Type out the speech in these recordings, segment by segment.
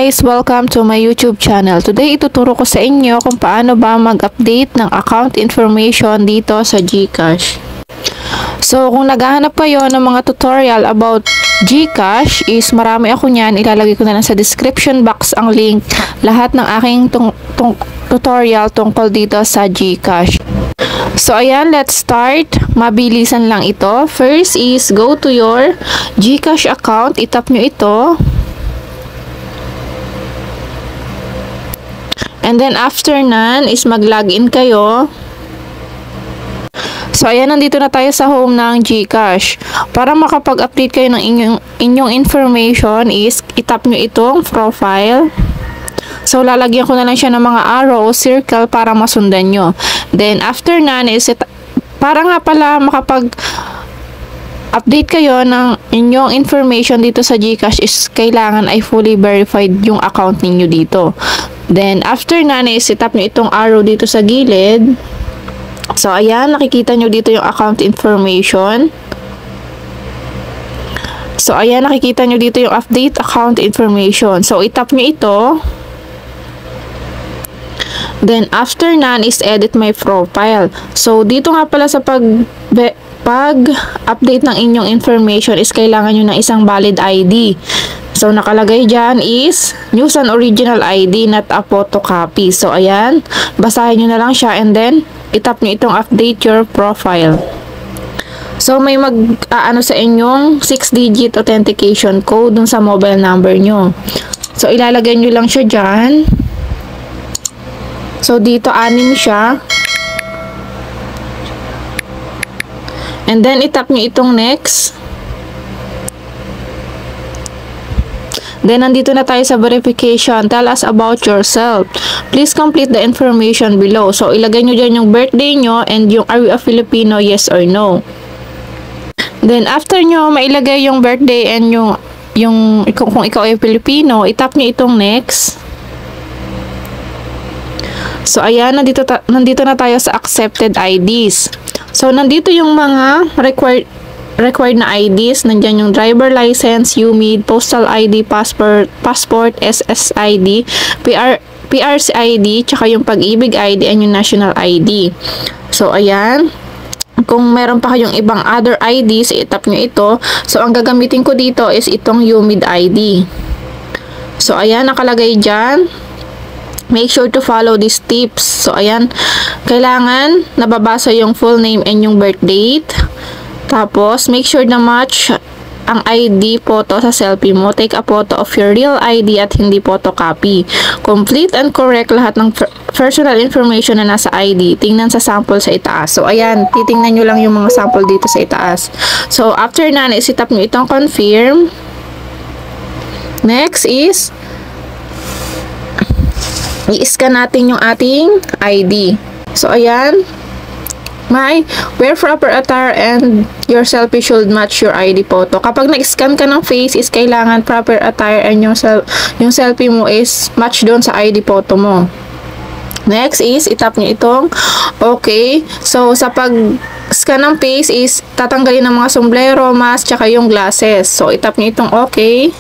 guys! Welcome to my YouTube channel. Today, ituturo ko sa inyo kung paano ba mag-update ng account information dito sa GCash. So, kung naghahanap kayo ng mga tutorial about GCash, is marami ako niyan. Ilalagay ko na lang sa description box ang link. Lahat ng aking tutorial tungkol dito sa GCash. So, ayan, let's start. Mabilisan lang ito. First is, go to your GCash account. Itap nyo ito. And then, after nan, is mag-login kayo. So, ayan, nandito na tayo sa home ng GCash. Para makapag-update kayo ng inyong information is, itap nyo itong profile. So, lalagyan ko na lang siya ng mga arrow o circle para masundan nyo. Then, after nan, is para nga pala makapag-update kayo ng inyong information dito sa GCash is kailangan ay fully verified yung account ninyo dito. Then, after nan, is itap nyo itong arrow dito sa gilid. So, ayan, nakikita nyo dito yung account information. So, ayan, nakikita nyo dito yung update account information. So, itap nyo ito. Then, after nan, is edit my profile. So, dito nga pala sa pag-update ng inyong information is kailangan nyo ng isang valid ID. So, nakalagay dyan is use an original ID, not a photocopy. So, ayan. Basahin nyo na lang siya and then, itap nyo itong update your profile. So, may mag-aano sa inyong 6-digit authentication code dun sa mobile number nyo. So, ilalagay nyo lang siya dyan. So, dito 6 siya. And then, itap nyo itong next. Then, nandito na tayo sa verification. Tell us about yourself. Please complete the information below. So, ilagay nyo dyan yung birthday nyo and yung are you a Filipino, yes or no. Then, after nyo mailagay yung birthday and kung ikaw ay Filipino, itap nyo itong next. So, ayan, nandito na tayo sa accepted IDs. So, nandito yung mga required na IDs. Nandyan yung driver license, UMID, postal ID, passport, SSID, PRC ID, tsaka yung pag-ibig ID and yung national ID. So, ayan. Kung meron pa kayong ibang other IDs, itap nyo ito. So, ang gagamitin ko dito is itong UMID ID. So, ayan, nakalagay dyan. Make sure to follow these tips. So, ayan, kailangan nababasa yung full name and yung birth date. Tapos, make sure na match ang ID photo sa selfie mo. Take a photo of your real ID at hindi photocopy. Complete and correct lahat ng personal information na nasa ID. Tingnan sa sample sa itaas. So, ayan, titingnan nyo lang yung mga sample dito sa itaas. So, after na, isitap nyo itong confirm. Next is, i-scan natin yung ating ID. So, ayan. Wear proper attire and your selfie should match your ID photo. Kapag nag-scan ka ng face, is kailangan proper attire and yung selfie mo is match doon sa ID photo mo. Next is, itap nyo itong okay. So, sa pag-scan ng face is tatanggalin ng mga sombrero, mask, tsaka yung glasses. So, itap nyo itong okay.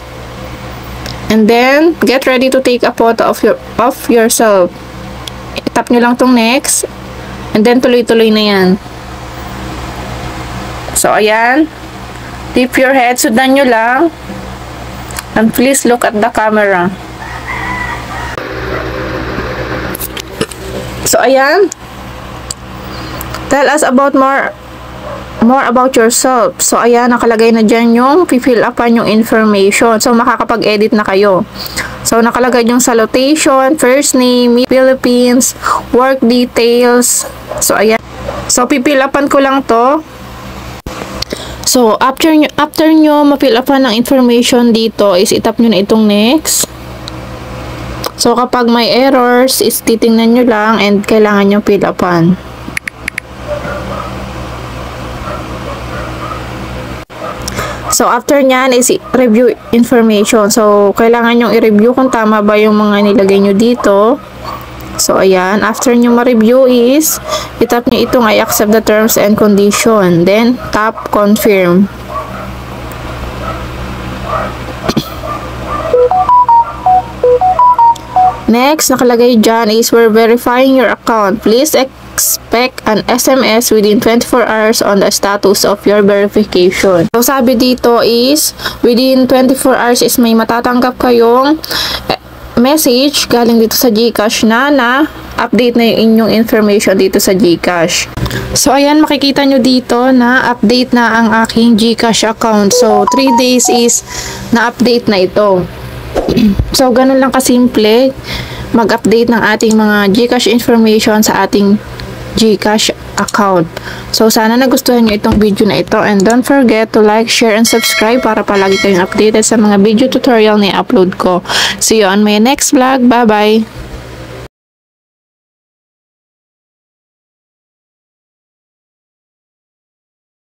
And then, get ready to take a photo of yourself. Itap nyo lang itong next. And then, tuloy-tuloy na yan. So, ayan. Tip your head. Sundan nyo lang. And please look at the camera. So, ayan. Tell us about more about yourself. So, ayan. Nakalagay na dyan yung fill upan yung information. So, makakapag-edit na kayo. So, nakalagay yung salutation, first name, Philippines, work details. So, ayan. So, pipilapan ko lang to. So, after nyo mapilapan ng information dito, is itap nyo na itong next. So, kapag may errors, is titingnan nyo lang and kailangan nyo pilapan. So, after nyan is review information. So, kailangan nyong i-review kung tama ba yung mga nilagay nyo dito. So, ayan. After nyo ma-review is, itap nyo itong I accept the terms and condition. Then, tap confirm. Next, nakalagay dyan is we're verifying your account. Please expect an SMS within 24 hours on the status of your verification. So, sabi dito is within 24 hours is may matatanggap kayong message galing dito sa GCash na update na yung inyong information dito sa GCash. So, ayan, makikita nyo dito na update na ang aking GCash account. So, 3 days is na-update na ito. So, ganun lang kasimple mag-update ng ating mga GCash information sa ating GCash account. So, sana nagustuhan nyo itong video na ito, and don't forget to like, share, and subscribe para palagi kayong updated sa mga video tutorial na i-upload ko. See you on my next vlog. Bye-bye!